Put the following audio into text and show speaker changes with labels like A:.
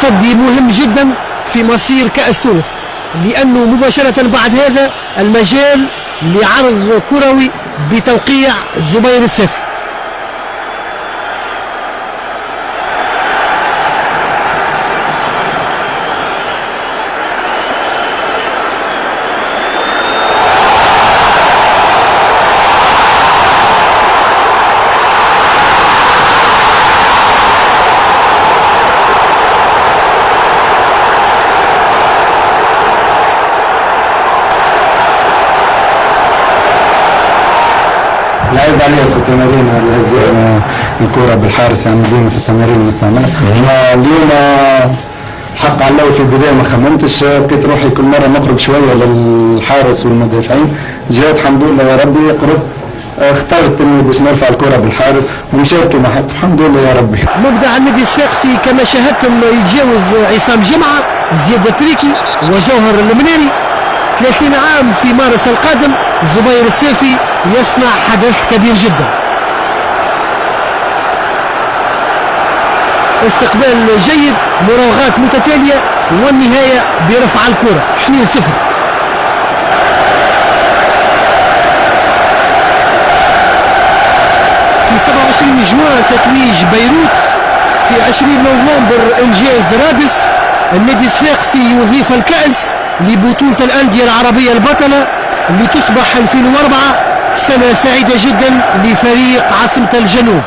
A: تصدي مهم جدا في مصير كأس تونس، لأنه مباشرة بعد هذا المجال لعرض كروي بتوقيع زبير السيفي.
B: لعب عليها في التمارين هذه الكرة بالحارس، يعني ديما في التمارين نستعملها. اليوم حق على في البداية ما خممتش، لقيت روحي كل مرة نقرب شوية للحارس والمدافعين، جات الحمد لله يا ربي قرب، اخترت اني باش نرفع الكرة بالحارس ومشات كما حب، الحمد لله يا ربي.
A: مبدع النادي الصفاقسي كما شاهدتم يتجاوز عصام جمعة، زياد التريكي وجوهر المنيري. 30 عام في مارس القادم زبير السيفي يصنع حدث كبير جدا. استقبال جيد، مراوغات متتالية، والنهاية برفع الكرة 2-0. في 27 جوان تتويج بيروت، في 20 نوفمبر انجاز رادس. النادي الصفاقسي يضيف الكأس لبطولة الأندية العربية البطلة لتصبح 2004 سنة سعيدة جدا لفريق عاصمة الجنوب.